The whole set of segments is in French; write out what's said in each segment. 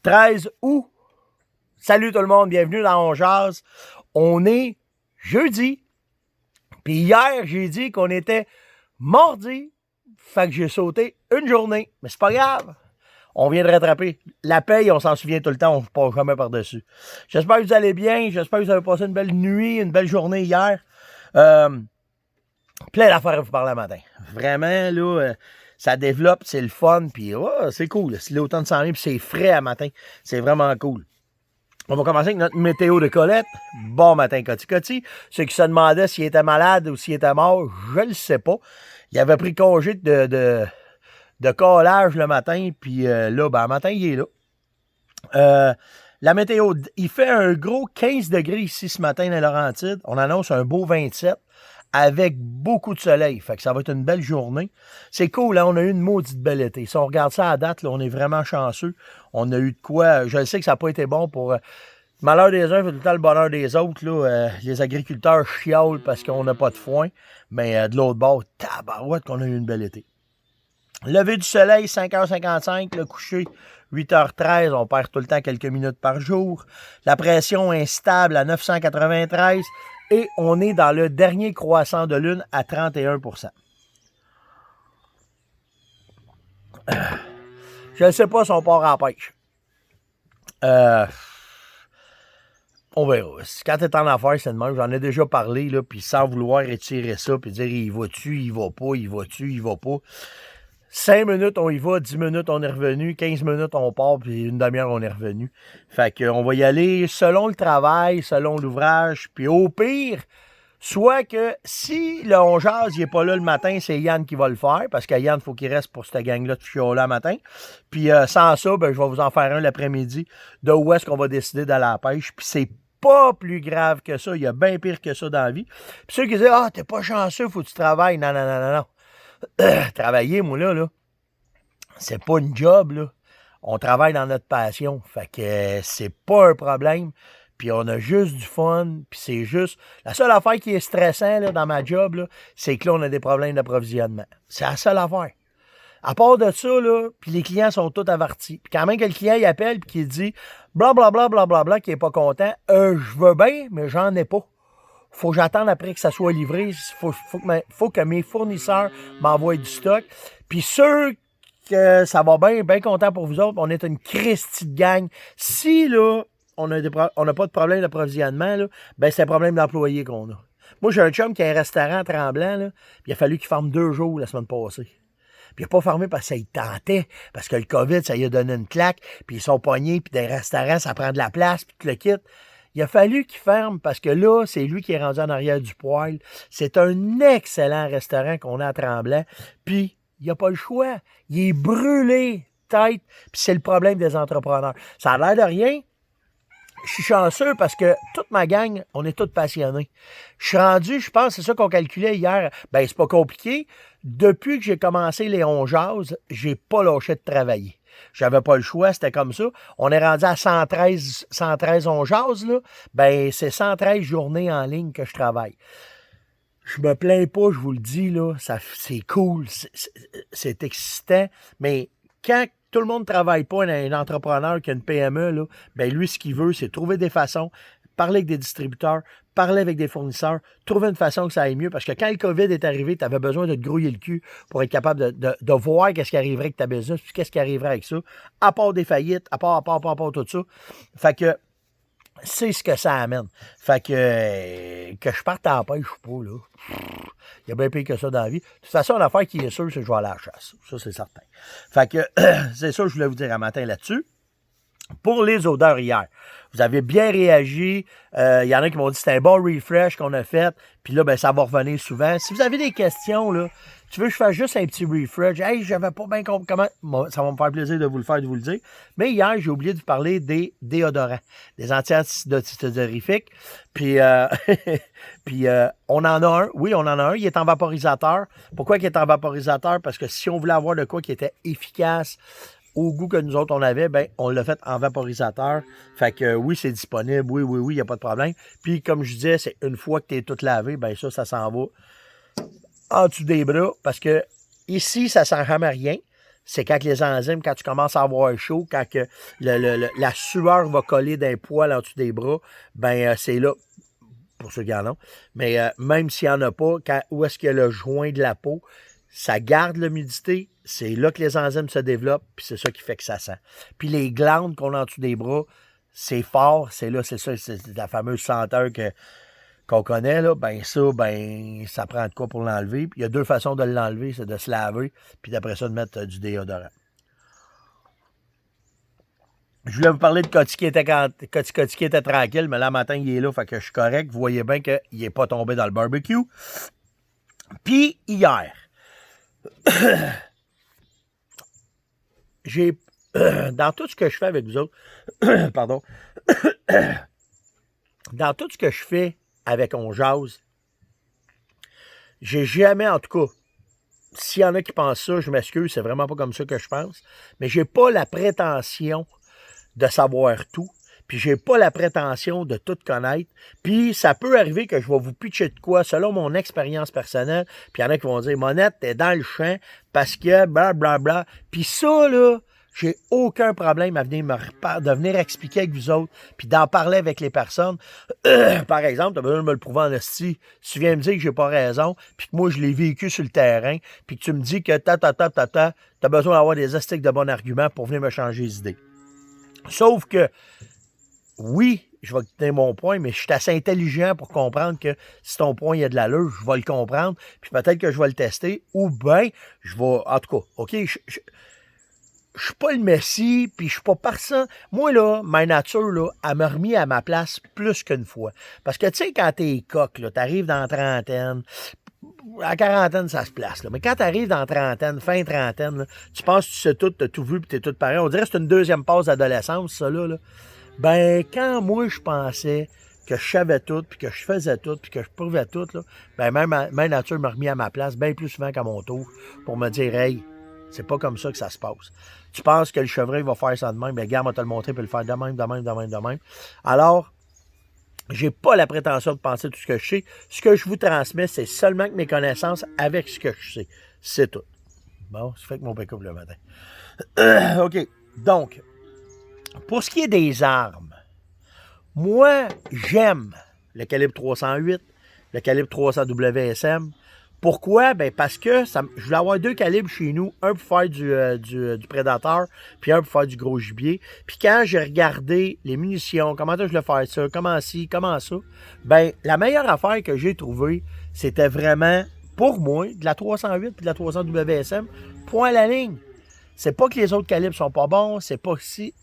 13 août. Salut tout le monde, bienvenue dans On Jase. On est jeudi. Puis hier, j'ai dit qu'on était mardi. Fait que j'ai sauté une journée. Mais c'est pas grave. On vient de rattraper. La paye, on s'en souvient tout le temps, on ne passe jamais par-dessus. J'espère que vous allez bien. J'espère que vous avez passé une belle nuit, une belle journée hier. Plein d'affaires à vous parler le matin. Vraiment, là, ça développe, c'est le fun, puis c'est cool. C'est l'automne s'en vient, puis c'est frais à matin. C'est vraiment cool. On va commencer avec notre météo de Colette. Bon matin, Coty. Ceux qui se demandaient s'il était malade ou s'il était mort, je le sais pas. Il avait pris congé de collage le matin, puis là, le matin, il est là. La météo, il fait un gros 15 degrés ici ce matin dans Laurentides. On annonce un beau 27 avec beaucoup de soleil. Fait que ça va être une belle journée. C'est cool, hein? On a eu une maudite belle été. Si on regarde ça à date, là, on est vraiment chanceux. On a eu de quoi. Je sais que ça n'a pas été bon pour... malheur des uns fait tout le temps le bonheur des autres. Là. Les agriculteurs chiolent parce qu'on n'a pas de foin. Mais de l'autre bord, tabarouette qu'on a eu une belle été. Lever du soleil, 5h55. Le coucher, 8h13. On perd tout le temps quelques minutes par jour. La pression est stable à 993. Et on est dans le dernier croissant de lune à 31%. Je ne sais pas si on part en pêche. On verra. Quand tu es en affaires, c'est de même. J'en ai déjà parlé, là, puis sans vouloir étirer ça, puis dire il va-tu, il va pas, il va-tu, il va pas. 5 minutes, on y va, 10 minutes, on est revenu, 15 minutes, on part, puis une demi-heure, on est revenu. Fait qu'on va y aller selon le travail, selon l'ouvrage, puis au pire, soit que si le On Jase n'est pas là le matin, c'est Yann qui va le faire, parce que Yann, il faut qu'il reste pour cette gang-là de chiot-là le matin. Puis sans ça, je vais vous en faire un l'après-midi de où est-ce qu'on va décider d'aller à la pêche. Puis c'est pas plus grave que ça. Il y a bien pire que ça dans la vie. Puis ceux qui disent « Ah, t'es pas chanceux, faut que tu travailles. » Non. Travailler, moi, là, c'est pas une job, là. On travaille dans notre passion. Fait que c'est pas un problème. Puis on a juste du fun. Puis c'est juste... La seule affaire qui est stressante là, dans ma job, là, c'est que là, on a des problèmes d'approvisionnement. C'est la seule affaire. À part de ça, là, puis les clients sont tous avertis. Puis quand même que le client il appelle puis qu'il dit blablabla, qu'il est pas content, je veux bien, mais j'en ai pas. Faut que j'attende après que ça soit livré. Faut que mes fournisseurs m'envoient du stock. Puis ceux que ça va bien content pour vous autres, on est une Christie de gang. Si, là, on n'a pas de problème d'approvisionnement, là, c'est un problème d'employé qu'on a. Moi, j'ai un chum qui a un restaurant à Tremblant, là, puis il a fallu qu'il ferme 2 jours la semaine passée. Puis il n'a pas fermé parce que ça y tentait, parce que le COVID, ça lui a donné une claque, puis ils sont pognés, puis des restaurants, ça prend de la place, puis tu le quittes. Il a fallu qu'il ferme parce que là, c'est lui qui est rendu en arrière du poêle. C'est un excellent restaurant qu'on a à Tremblant. Puis, il n'a pas le choix. Il est brûlé, tête. Puis c'est le problème des entrepreneurs. Ça a l'air de rien. Je suis chanceux parce que toute ma gang, on est tous passionnés. Je suis rendu, je pense, c'est ça qu'on calculait hier. C'est pas compliqué. Depuis que j'ai commencé les On Jase, j'ai pas lâché de travailler. J'avais pas le choix, c'était comme ça. On est rendu à 113 On Jase, là. C'est 113 journées en ligne que je travaille. Je me plains pas, je vous le dis, là. C'est cool, c'est excitant. Mais quand tout le monde ne travaille pas, un entrepreneur qui a une PME, là, lui, ce qu'il veut, c'est trouver des façons, parler avec des distributeurs, parler avec des fournisseurs, trouver une façon que ça aille mieux. Parce que quand le COVID est arrivé, tu avais besoin de te grouiller le cul pour être capable de voir qu'est-ce qui arriverait avec ta business, puis qu'est-ce qui arriverait avec ça, à part des faillites, à part tout ça. Fait que c'est ce que ça amène. Fait que je parte en pêche, je sais pas, là. Il y a bien pire que ça dans la vie. De toute façon, l'affaire qui est sûre, c'est que je vais aller à la chasse. Ça, c'est certain. Fait que c'est ça que je voulais vous dire un matin là-dessus. Pour les odeurs hier, vous avez bien réagi. Il y en a qui m'ont dit que c'était un bon refresh qu'on a fait. Puis là, ça va revenir souvent. Si vous avez des questions, là, tu veux que je fasse juste un petit refresh? Hey, j'avais pas bien compris comment. Ça va me faire plaisir de vous le faire, de vous le dire. Mais hier, j'ai oublié de vous parler des déodorants, des anti-odorifiques. Puis, on en a un. Oui, on en a un. Il est en vaporisateur. Pourquoi il est en vaporisateur? Parce que si on voulait avoir de quoi qui était efficace, au goût que nous autres on avait, on l'a fait en vaporisateur. Fait que oui, c'est disponible, oui, il n'y a pas de problème. Puis comme je disais, c'est une fois que tu es tout lavé, ça s'en va en dessous des bras. Parce que ici, ça sent jamais rien. c'est quand les enzymes, quand tu commences à avoir chaud, quand que la sueur va coller d'un poil en dessous des bras, ben c'est là, pour ceux qui en ont, mais même s'il n'y en a pas, où est-ce qu'il y a le joint de la peau, ça garde l'humidité, c'est là que les enzymes se développent, puis c'est ça qui fait que ça sent. Puis les glandes qu'on a en dessous des bras, c'est fort, c'est là, c'est ça, c'est la fameuse senteur qu'on connaît, là, ça prend de quoi pour l'enlever. Puis il y a deux façons de l'enlever, c'est de se laver, puis d'après ça, de mettre du déodorant. Je voulais vous parler de Coty qui était tranquille, mais là, matin, il est là, fait que je suis correct. Vous voyez bien qu'il n'est pas tombé dans le barbecue. Puis, hier, j'ai, dans tout ce que je fais avec vous autres, pardon, dans tout ce que je fais avec On Jase, j'ai jamais, en tout cas, s'il y en a qui pensent ça, je m'excuse, c'est vraiment pas comme ça que je pense, mais j'ai pas la prétention de savoir tout, puis j'ai pas la prétention de tout connaître, puis ça peut arriver que je vais vous pitcher de quoi selon mon expérience personnelle, puis il y en a qui vont dire « Monette, t'es dans le champ parce que blablabla », puis ça, là, j'ai aucun problème à de venir expliquer avec vous autres, puis d'en parler avec les personnes. Par exemple, tu as besoin de me le prouver en esti. Si tu viens me dire que j'ai pas raison, puis que moi, je l'ai vécu sur le terrain, puis que tu me dis que t'as besoin d'avoir des estiques de bons arguments pour venir me changer les idées. Sauf que, oui, je vais tenir mon point, mais je suis assez intelligent pour comprendre que si ton point il y a de l'allure, je vais le comprendre, puis peut-être que je vais le tester, ou bien, je vais, en tout cas, OK, je suis pas le messie, puis je suis pas personne. Moi, là, ma nature, là, elle m'a remis à ma place plus qu'une fois. Parce que, tu sais, quand t'es coq, là, t'arrives dans la trentaine, à quarantaine, ça se place, là. Mais quand t'arrives dans la trentaine, fin trentaine, là, tu penses que tu sais tout, t'as tout vu, puis t'es tout pareil. On dirait que c'est une deuxième passe d'adolescence, ça, là. Ben, quand moi, je pensais que je savais tout, puis que je faisais tout, puis que je prouvais tout, là, ben, même ma nature m'a remis à ma place bien plus souvent qu'à mon tour pour me dire, hey, c'est pas comme ça que ça se passe. Tu penses que le chevreuil va faire ça de même, bien, regarde, moi te le montrer, puis le faire de même. Alors, j'ai pas la prétention de penser tout ce que je sais. Ce que je vous transmets, c'est seulement que mes connaissances avec ce que je sais. C'est tout. Bon, ça fait que mon pick-up le matin. OK. Donc, pour ce qui est des armes, moi, j'aime le calibre 308, le calibre 300 WSM. Pourquoi? Ben parce que je voulais avoir deux calibres chez nous, un pour faire du prédateur, puis un pour faire du gros gibier. Puis quand j'ai regardé les munitions, comment je voulais faire ça, comment ci, comment ça, ben la meilleure affaire que j'ai trouvée, c'était vraiment, pour moi, de la 308 et de la 300 WSM, point à la ligne. C'est pas que les autres calibres sont pas bons, c'est pas que si...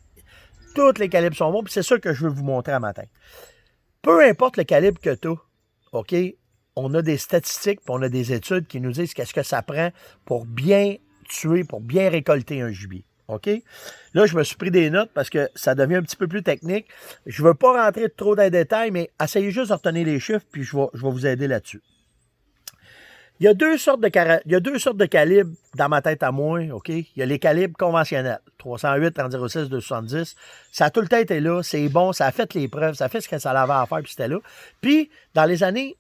Tous les calibres sont bons, puis c'est ça que je veux vous montrer à matin. Peu importe le calibre que tu as, OK? On a des statistiques, puis on a des études qui nous disent qu'est-ce que ça prend pour bien tuer, pour bien récolter un gibier. OK? Là, je me suis pris des notes parce que ça devient un petit peu plus technique. Je ne veux pas rentrer trop dans les détails, mais essayez juste de retenir les chiffres, puis je vais vous aider là-dessus. Il y a deux sortes de calibres dans ma tête à moi, OK? Il y a les calibres conventionnels, 308, 30-06, 270. Ça a tout le temps été là, c'est bon, ça a fait les preuves, ça a fait ce que ça avait à faire, puis c'était là. Puis, dans les années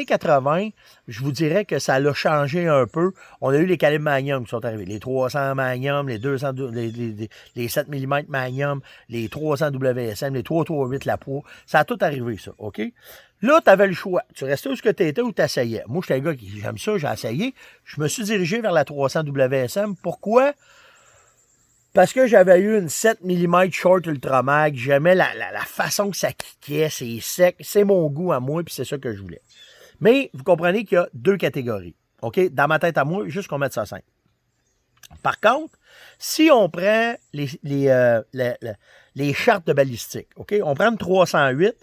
80, je vous dirais que ça l'a changé un peu. On a eu les calibres Magnum qui sont arrivés. Les 300 Magnum, les 200, les 7 mm Magnum, les 300 WSM, les 338 la proie. Ça a tout arrivé, ça, OK? Là, tu avais le choix. Tu restais où ce que tu étais ou tu essayais. Moi, j'étais un gars qui j'aime ça, j'ai essayé. Je me suis dirigé vers la 300 WSM. Pourquoi? Parce que j'avais eu une 7 mm short ultra mag. J'aimais la façon que ça kickait, c'est sec. C'est mon goût à moi, puis c'est ça que je voulais. Mais vous comprenez qu'il y a deux catégories. OK? Dans ma tête à moi, juste qu'on mette ça simple. Par contre, si on prend les chartes de balistique, OK? On prend une 308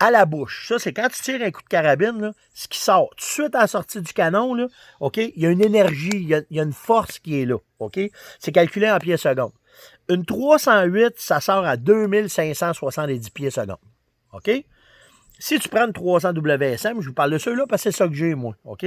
à la bouche. Ça, c'est quand tu tires un coup de carabine, là, ce qui sort tout de suite à la sortie du canon, là, OK? Il y a une énergie, il y a une force qui est là, OK? C'est calculé en pieds secondes. Une 308, ça sort à 2570 pieds secondes, OK? Si tu prends une 300 WSM, je vous parle de ceux-là parce que c'est ça que j'ai, moi, OK?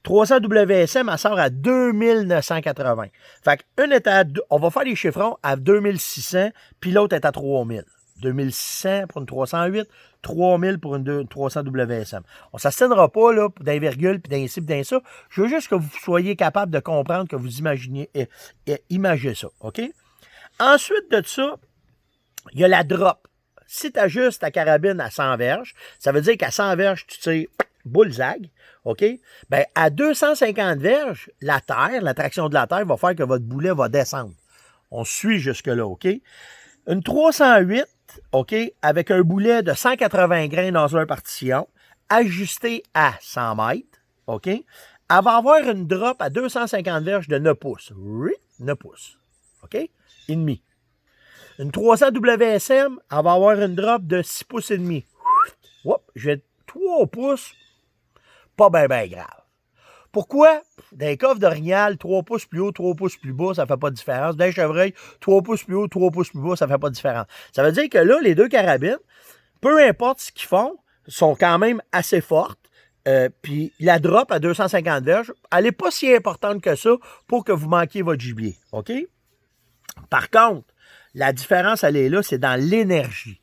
300 WSM, elle sort à 2980. Fait qu'une est à, on va faire les chiffrons à 2600, puis l'autre est à 3000. 2600 pour une 308, 3000 pour une 300 WSM. On ne s'astinera pas là, d'un virgule, puis d'un ci, puis d'un ça. Je veux juste que vous soyez capable de comprendre, que vous imaginez ça. OK? Ensuite de ça, il y a la drop. Si tu ajustes ta carabine à 100 verges, ça veut dire qu'à 100 verges, tu tires bullseye. OK? Bien, à 250 verges, la terre, la traction de la terre va faire que votre boulet va descendre. On suit jusque-là, OK? Une 308, OK, avec un boulet de 180 grains dans un partillon, ajusté à 100 mètres, OK, elle va avoir une drop à 250 verges de 9 pouces. Oui, 9 pouces. OK? Et demi. Une 300 WSM, elle va avoir une drop de 6 pouces et demi. Oups, j'ai 3 pouces, pas bien grave. Pourquoi? Dans les coffres d'orignal, 3 pouces plus haut, 3 pouces plus bas, ça ne fait pas de différence. Dans les chevreuils, 3 pouces plus haut, 3 pouces plus bas, ça ne fait pas de différence. Ça veut dire que là, les deux carabines, peu importe ce qu'ils font, sont quand même assez fortes. Puis la drop à 250 verges, elle n'est pas si importante que ça pour que vous manquiez votre gibier. OK? Par contre, la différence, elle est là, c'est dans l'énergie.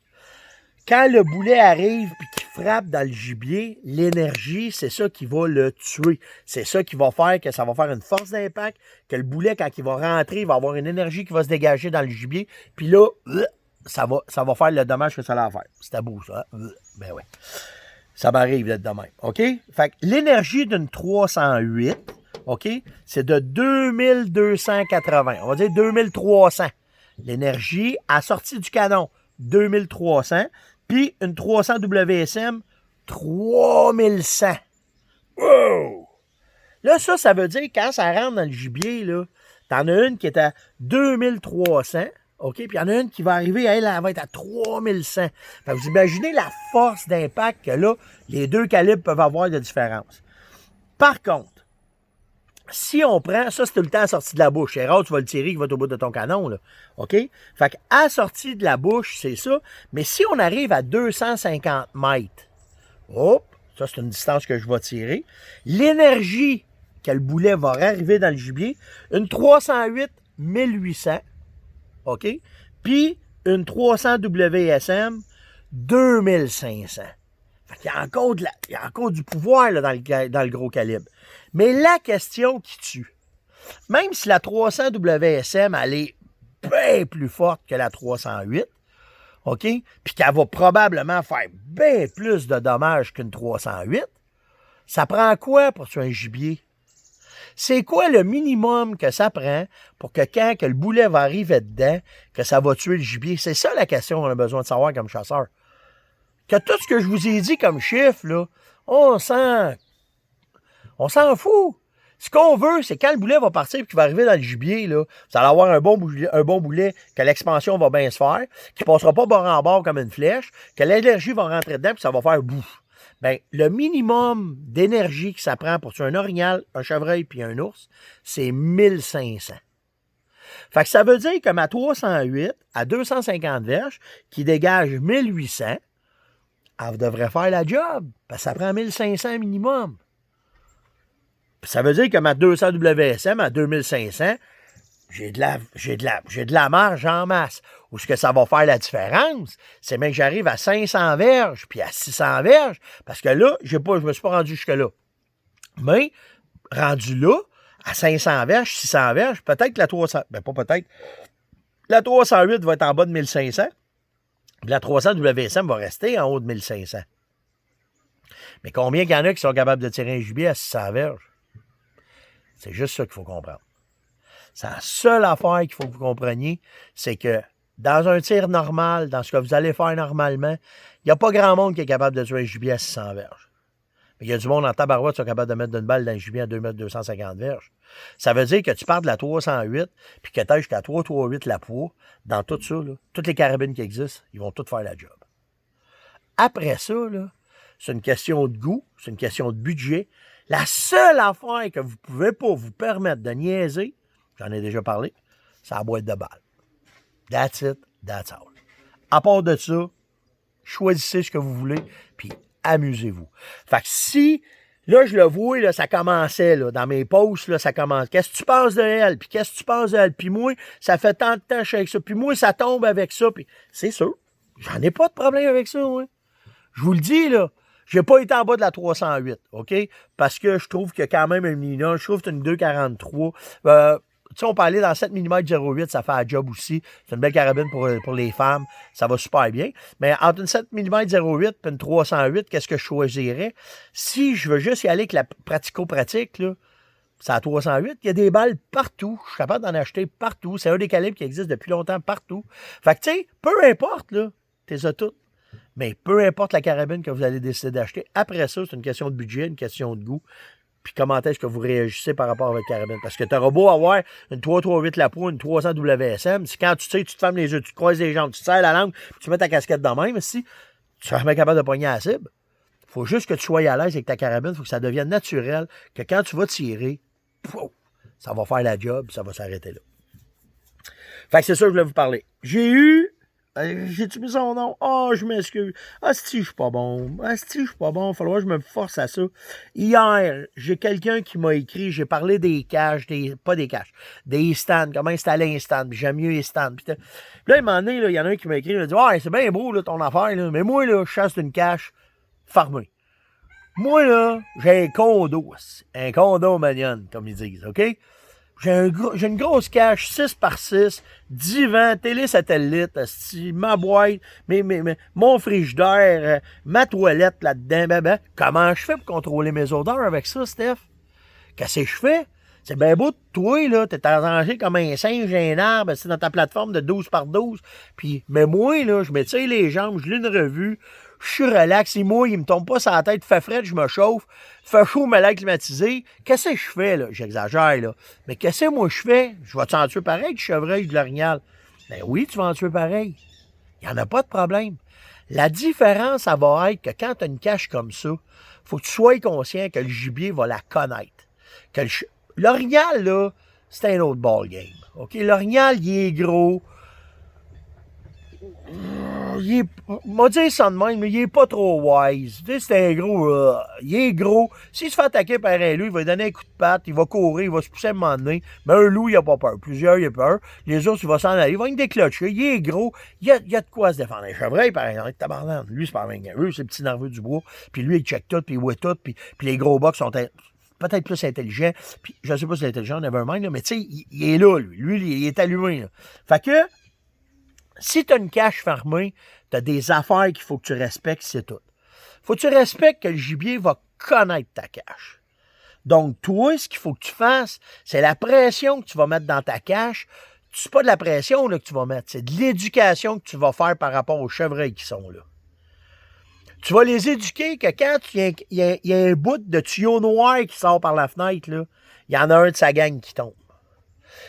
Quand le boulet arrive et qu'il frappe dans le gibier, l'énergie, c'est ça qui va le tuer. C'est ça qui va faire que ça va faire une force d'impact, que le boulet, quand il va rentrer, il va avoir une énergie qui va se dégager dans le gibier. Puis là, ça va faire le dommage que ça va faire. C'était beau, ça. Hein? Ben ouais. Ça m'arrive d'être de même. OK? Fait que l'énergie d'une 308, OK, c'est de 2280. On va dire 2300. L'énergie à sortie du canon, 2300. Puis une 300 WSM, 3100. Wow! Là, ça veut dire que quand ça rentre dans le gibier, là, t'en as une qui est à 2300, OK? Puis il y en a une qui va arriver, elle va être à 3100. Fait que vous imaginez la force d'impact que là, les deux calibres peuvent avoir de différence. Par contre, si on prend, ça c'est tout le temps sorti de la bouche. C'est rare, tu vas le tirer, il va être au bout de ton canon, là. OK? Fait qu'à sortie de la bouche, c'est ça. Mais si on arrive à 250 mètres, hop, ça c'est une distance que je vais tirer. L'énergie que le boulet va arriver dans le gibier, une 308 1800, OK? Puis une 300 WSM 2500. Fait qu'il y a encore du pouvoir là, dans le gros calibre. Mais la question qui tue, même si la 300 WSM, elle est bien plus forte que la 308, OK? Puis qu'elle va probablement faire bien plus de dommages qu'une 308, ça prend quoi pour tuer un gibier? C'est quoi le minimum que ça prend pour que quand que le boulet va arriver dedans, que ça va tuer le gibier? C'est ça la question qu'on a besoin de savoir comme chasseur. Que tout ce que je vous ai dit comme chiffre, là, on s'en fout. Ce qu'on veut, c'est quand le boulet va partir et qu'il va arriver dans le gibier, là, vous allez avoir un bon boulet, que l'expansion va bien se faire, qui ne passera pas bord en bord comme une flèche, que l'énergie va rentrer dedans et ça va faire bouffe. Bien, le minimum d'énergie que ça prend pour tuer un orignal, un chevreuil puis un ours, c'est 1500. Fait que ça veut dire que ma 308 à 250 verges, qui dégage 1800, elle devrait faire la job, parce que ça prend 1500 minimum. Ça veut dire que ma 200 WSM à 2500, j'ai de la marge en masse. Où ce que ça va faire la différence, c'est même que j'arrive à 500 verges, puis à 600 verges, parce que là, je me suis pas rendu jusque-là. Mais, rendu là, à 500 verges, 600 verges, peut-être que la 300, ben pas peut-être, la 308 va être en bas de 1500, puis la 300 WSM va rester en haut de 1500. Mais combien il y en a qui sont capables de tirer un gibier à 600 verges? C'est juste ça qu'il faut comprendre. C'est la seule affaire qu'il faut que vous compreniez, c'est que dans un tir normal, dans ce que vous allez faire normalement, il n'y a pas grand monde qui est capable de tuer un gibier à 600 verges. Mais il y a du monde en tabarouette qui sont capables de mettre une balle dans un gibier à 250 verges. Ça veut dire que tu pars de la 308 puis que tu ailles jusqu'à 338 la poids, dans tout ça, là, toutes les carabines qui existent, ils vont toutes faire la job. Après ça, là, c'est une question de goût, c'est une question de budget. La seule affaire que vous ne pouvez pas vous permettre de niaiser, j'en ai déjà parlé, c'est la boîte de balles. That's it, that's all. À part de ça, choisissez ce que vous voulez, puis amusez-vous. Fait que si, là, je le vois, là, ça commençait, là, dans mes posts, là, ça commence. Qu'est-ce que tu penses de elle? Puis qu'est-ce que tu penses de elle? Puis moi, ça fait tant de temps que je suis avec ça. Puis moi, ça tombe avec ça. Puis c'est sûr. J'en ai pas de problème avec ça, moi. Je vous le dis, là. J'ai pas été en bas de la 308, OK? Parce que je trouve qu'il y a quand même un minimum. Je trouve que c'est une 243. Tu sais, on peut aller dans 7 mm 08, ça fait un job aussi. C'est une belle carabine pour les femmes. Ça va super bien. Mais entre une 7 mm 08 et une 308, qu'est-ce que je choisirais? Si je veux juste y aller avec la pratico-pratique, là, c'est à 308. Il y a des balles partout. Je suis capable d'en acheter partout. C'est un des calibres qui existe depuis longtemps partout. Fait que, tu sais, peu importe, là, t'es à toutes. Mais peu importe la carabine que vous allez décider d'acheter, après ça, c'est une question de budget, une question de goût. Puis comment est-ce que vous réagissez par rapport à votre carabine. Parce que tu auras beau avoir une 338 Lapro, une 300 WSM, si quand tu sais, tu te fermes les yeux, tu te croises les jambes, tu te serres la langue, puis tu mets ta casquette dans même, si tu seras jamais capable de pogner à la cible. Il faut juste que tu sois à l'aise avec ta carabine, il faut que ça devienne naturel, que quand tu vas tirer, ça va faire la job, ça va s'arrêter là. Fait que c'est ça que je voulais vous parler. J'ai-tu mis son nom? Oh, je m'excuse. Asti, je suis pas bon. Asti, je suis pas bon. Il va falloir que je me force à ça. Hier, j'ai quelqu'un qui m'a écrit, j'ai parlé des caches, pas des caches, des stands, comment installer un stand. J'aime mieux les stands. Puis là, il m'a donné, il y en a un qui m'a écrit, il m'a dit, ouais, c'est bien beau, là, ton affaire, là, mais moi, là, je chasse une cache farmée. Moi, là, j'ai un condo magnon, comme ils disent, OK? J'ai une grosse cache, 6x6, divan, télé satellite, ma boîte, mon frigidaire, ma toilette là-dedans. Comment je fais pour contrôler mes odeurs avec ça, Steph? Qu'est-ce que je fais? C'est bien beau de toi, là, t'es arrangé comme un singe, un arbre, c'est dans ta plateforme de 12x12. Puis, mais moi, là, je m'étire les jambes, je lis une revue, je suis relax, il mouille, il me tombe pas sur la tête, fait frais, je me chauffe, fait chaud, me l'air climatisé. Qu'est-ce que je fais, là? J'exagère, là. Mais qu'est-ce que moi je fais? Je vais t'en tuer pareil, du chevreuil, de l'orignal. Ben oui, tu vas en tuer pareil. Il n'y en a pas de problème. La différence, ça va être que quand tu as une cache comme ça, faut que tu sois conscient que le gibier va la connaître. L'orignal, là, c'est un autre ballgame. OK? L'orignal, il est gros. M'a dit ça de même, mais il est pas trop wise. Tu sais, c'est un gros. Il est gros. S'il se fait attaquer par un loup, il va lui donner un coup de patte, il va courir, il va se pousser à un moment donné. Mais un loup, il a pas peur. Plusieurs, il a peur. Les autres, il va s'en aller. Il va me déclencher. Il est gros. Il y a de quoi se défendre. Un chevreuil, par exemple, tabarnak. Lui, c'est pas un eux, c'est le petit nerveux du bois. Puis lui, il check tout, puis il voit tout. Puis les gros bocs sont peut-être plus intelligents. Puis je sais pas si c'est intelligent, nevermind, là, mais tu sais, il est là, lui. Lui, il est allumé. Là. Fait que. Si tu as une cache fermée, tu as des affaires qu'il faut que tu respectes, c'est tout. Faut que tu respectes que le gibier va connaître ta cache. Donc, toi, ce qu'il faut que tu fasses, c'est la pression que tu vas mettre dans ta cache. C'est pas de la pression là, que tu vas mettre, c'est de l'éducation que tu vas faire par rapport aux chevreuils qui sont là. Tu vas les éduquer que quand il y a un bout de tuyau noir qui sort par la fenêtre, là, il y en a un de sa gang qui tombe.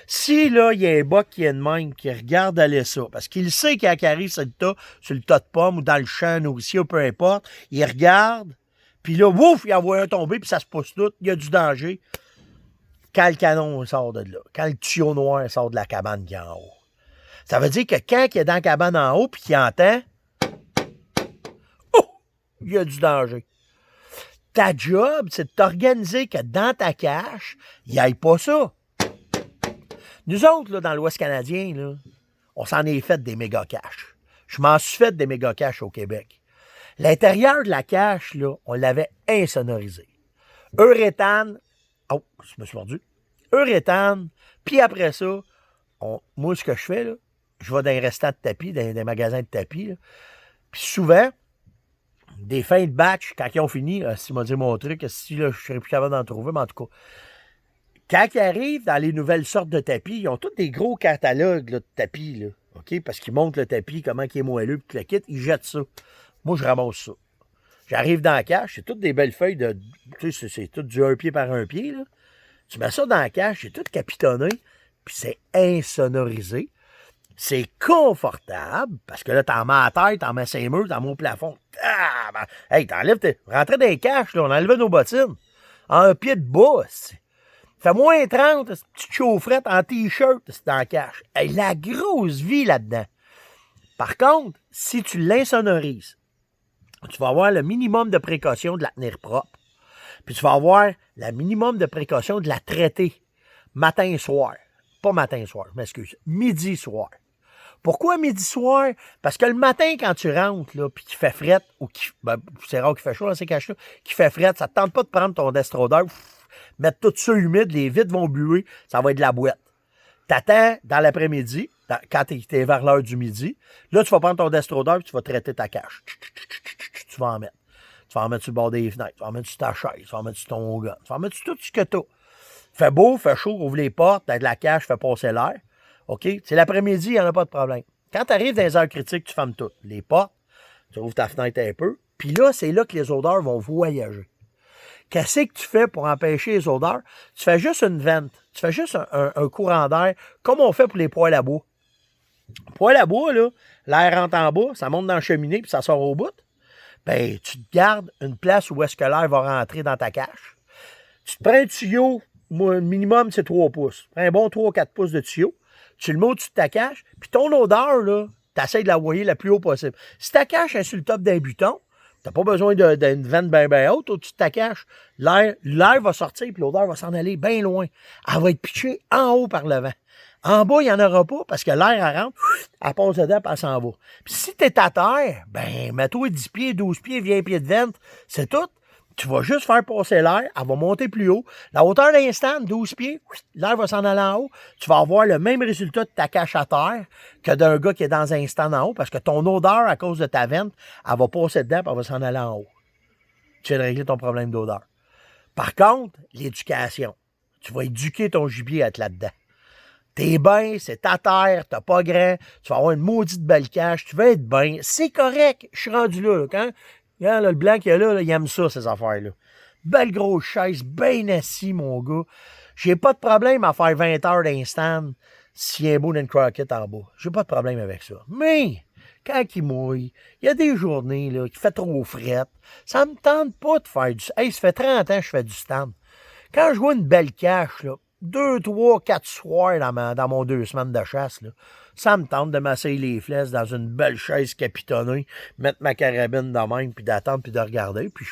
Si, là, il y a un boc qui est de même, qui regarde aller ça, parce qu'il sait qu'il arrive sur le tas de pommes ou dans le champ nourricier ou peu importe, il regarde, puis là, ouf, il envoie un tomber, puis ça se pousse tout, il y a du danger. Quand le canon sort de là, quand le tuyau noir sort de la cabane qui est en haut. Ça veut dire que quand il est dans la cabane en haut, puis qu'il entend, oh, il y a du danger. Ta job, c'est de t'organiser que dans ta cache, il n'y ait pas ça. Nous autres, là, dans l'Ouest canadien, là, on s'en est fait des méga caches. Je m'en suis fait des méga caches au Québec. L'intérieur de la cache, là, on l'avait insonorisé. Uréthane, oh, je me suis mordu. Uréthane, puis après ça, moi, ce que je fais, là, je vais dans les restants de tapis, dans des magasins de tapis, là, puis souvent, des fins de batch, quand ils ont fini, si m'a dit mon truc, si là, je serais plus capable d'en trouver, mais en tout cas, quand ils arrivent dans les nouvelles sortes de tapis, ils ont tous des gros catalogues là, de tapis, là, OK? Parce qu'ils montrent le tapis, comment il est moelleux, puis le kit, ils jettent ça. Moi, je ramasse ça. J'arrive dans la cache, c'est toutes des belles feuilles de. Tu sais, c'est tout du 1 pied par 1 pied, là. Tu mets ça dans la cache, c'est tout capitonné, puis c'est insonorisé. C'est confortable, parce que là, t'en mets à la tête, t'en mets 5 murs, t'en mets au plafond. Ah, ben, hey, rentrez dans les caches, là, on enlevait nos bottines. En un pied de bas, c'est. Fait moins 30, petite chaufferette en t-shirt, c'est dans la cache. Hey, la grosse vie là-dedans. Par contre, si tu l'insonorises, tu vas avoir le minimum de précaution de la tenir propre. Puis tu vas avoir le minimum de précaution de la traiter matin et soir. Pas matin et soir, je m'excuse. Midi et soir. Pourquoi midi soir? Parce que le matin, quand tu rentres, là, puis qu'il fait fret, ou c'est rare qu'il fait chaud dans ces caches-là, qu'il fait fret, ça te tente pas de prendre ton Destroder, mettre tout ça humide, les vitres vont buer, ça va être de la boîte. T'attends dans l'après-midi, quand t'es vers l'heure du midi, là, tu vas prendre ton Destroder, puis tu vas traiter ta cache. Tu vas en mettre. Tu vas en mettre sur le bord des fenêtres, tu vas en mettre sur ta chaise, tu vas en mettre sur ton gun, tu vas en mettre sur tout ce que t'as. Fait beau, fait chaud, ouvre les portes, t'as de la cache, fait passer l'air. OK? C'est l'après-midi, il n'y en a pas de problème. Quand tu arrives dans les heures critiques, tu fermes toutes. Les portes, tu ouvres ta fenêtre un peu. Puis là, c'est là que les odeurs vont voyager. Qu'est-ce que tu fais pour empêcher les odeurs? Tu fais juste une vente. Tu fais juste un courant d'air, comme on fait pour les poêles à bois. Poêle à bois, là, l'air rentre en bas, ça monte dans la cheminée, puis ça sort au bout. Ben, tu te gardes une place où est-ce que l'air va rentrer dans ta cache. Tu te prends un tuyau, le minimum, c'est 3 pouces. Un bon 3-4 pouces de tuyau. Tu le mets au-dessus de ta cache, puis ton odeur, là, tu essaies de la voyer le plus haut possible. Si ta cache est sur le top d'un buton, tu n'as pas besoin d'une vente bien haute au-dessus de ta cache. L'air va sortir, puis l'odeur va s'en aller bien loin. Elle va être pitchée en haut par le vent. En bas, il n'y en aura pas, parce que l'air, elle rentre, elle passe dedans, puis elle s'en va. Puis si tu es à terre, ben, mets-toi 10 pieds, 12 pieds, 20 pieds de vente, c'est tout. Tu vas juste faire passer l'air, elle va monter plus haut. La hauteur d'instant, 12 pieds, l'air va s'en aller en haut. Tu vas avoir le même résultat de ta cache à terre que d'un gars qui est dans un stand en haut, parce que ton odeur, à cause de ta vente, elle va passer dedans et elle va s'en aller en haut. Tu viens de régler ton problème d'odeur. Par contre, l'éducation. Tu vas éduquer ton gibier à être là-dedans. T'es bien, c'est ta terre, t'as pas grand, tu vas avoir une maudite belle cache, tu vas être bien. C'est correct, je suis rendu là. Quand regarde, là, le blanc qu'il y a là, il aime ça, ces affaires-là. Belle grosse chaise, bien assis, mon gars. J'ai pas de problème à faire 20 heures d'instant s'il y a un beau d'une croquette en bas. J'ai pas de problème avec ça. Mais, quand il mouille, il y a des journées là, qui fait trop frette. Ça me tente pas de faire du... Hey, ça fait 30 ans que je fais du stand. Quand je vois une belle cache, là, 2, 3, 4 soirs dans mon 2 semaines de chasse, là, ça me tente de m'asseoir les flèches dans une belle chaise capitonnée, mettre ma carabine de même, puis d'attendre, puis de regarder. Puis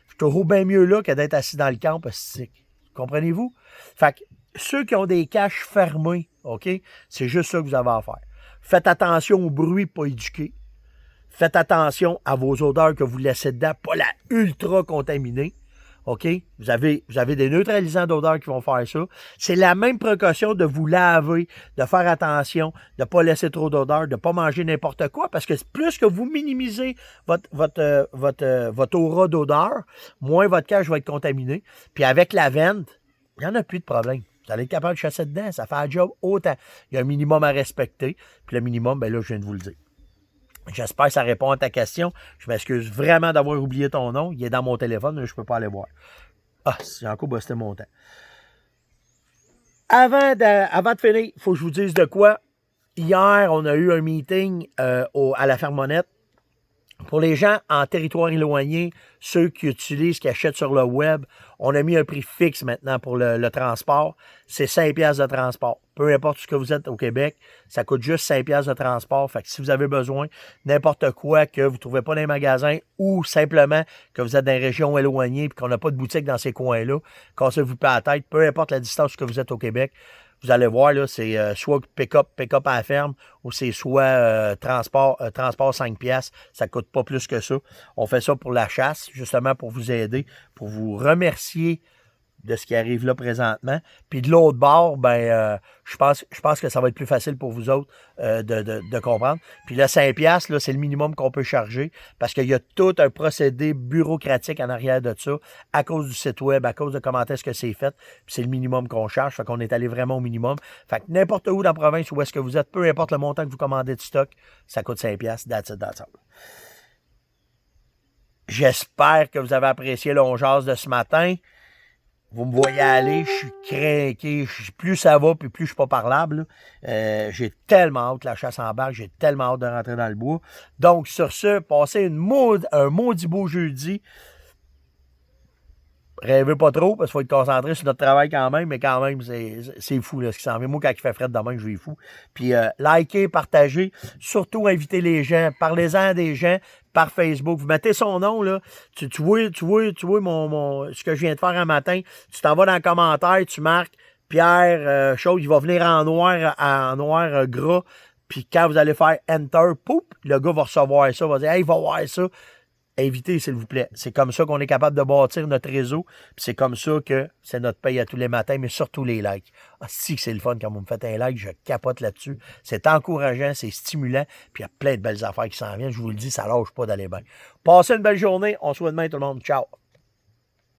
je trouve bien mieux là que d'être assis dans le camp stick. Comprenez-vous? Fait que ceux qui ont des caches fermées, OK, c'est juste ça que vous avez à faire. Faites attention au bruit pas éduqué. Faites attention à vos odeurs que vous laissez dedans, pas la ultra contaminée. OK? Vous avez des neutralisants d'odeur qui vont faire ça. C'est la même précaution de vous laver, de faire attention, de ne pas laisser trop d'odeur, de ne pas manger n'importe quoi, parce que plus que vous minimisez votre aura d'odeur, moins votre cage va être contaminée. Puis avec la vente, il n'y en a plus de problème. Vous allez être capable de chasser dedans. Ça fait un job autant. Il y a un minimum à respecter. Puis le minimum, ben là, je viens de vous le dire. J'espère que ça répond à ta question. Je m'excuse vraiment d'avoir oublié ton nom. Il est dans mon téléphone, mais je ne peux pas aller voir. Ah, j'ai encore bossé mon temps. Avant de finir, il faut que je vous dise de quoi. Hier, on a eu un meeting à la Fermonnette. Pour les gens en territoire éloigné, ceux qui utilisent, qui achètent sur le web, on a mis un prix fixe maintenant pour le transport. C'est 5$ de transport. Peu importe ce que vous êtes au Québec, ça coûte juste 5$ de transport. Fait que si vous avez besoin n'importe quoi que vous ne trouvez pas dans les magasins ou simplement que vous êtes dans une région éloignée et qu'on n'a pas de boutique dans ces coins-là, cassez-vous pas la tête, peu importe la distance que vous êtes au Québec, vous allez voir, là, c'est soit pick-up à la ferme ou c'est soit transport 5$. Ça ne coûte pas plus que ça. On fait ça pour la chasse, justement pour vous aider, pour vous remercier de ce qui arrive là présentement. Puis de l'autre bord, je pense que ça va être plus facile pour vous autres de comprendre. Puis le 5$, là, c'est le minimum qu'on peut charger parce qu'il y a tout un procédé bureaucratique en arrière de ça à cause du site web, à cause de comment est-ce que c'est fait. Puis c'est le minimum qu'on charge. Fait qu'on est allé vraiment au minimum. Fait que n'importe où dans la province où est-ce que vous êtes, peu importe le montant que vous commandez de stock, ça coûte 5$. That's it. J'espère que vous avez apprécié l'ongeance de ce matin. Vous me voyez aller, je suis craqué. Plus ça va, puis plus je suis pas parlable. J'ai tellement hâte la chasse en barque, j'ai tellement hâte de rentrer dans le bois. Donc, sur ce, passez un maudit beau jeudi. Rêvez pas trop, parce qu'il faut être concentré sur notre travail quand même, mais quand même, c'est fou là, ce qui s'en vient. Moi, quand il fait fret demain, je vais fou. Puis, likez, partagez, surtout invitez les gens, parlez-en à des gens par Facebook. Vous mettez son nom, là. Tu vois ce que je viens de faire un matin. Tu t'en vas dans le commentaire, tu marques Pierre Chose, il va venir en noir gras. Puis quand vous allez faire Enter, poup, le gars va recevoir ça, va dire « Hey, va voir ça ». Invitez, s'il vous plaît. C'est comme ça qu'on est capable de bâtir notre réseau. Puis c'est comme ça que c'est notre paye à tous les matins, mais surtout les likes. Ah, si que c'est le fun quand vous me faites un like, je capote là-dessus. C'est encourageant, c'est stimulant, puis il y a plein de belles affaires qui s'en viennent. Je vous le dis, ça lâche pas d'aller bien. Passez une belle journée. On se voit demain, tout le monde. Ciao.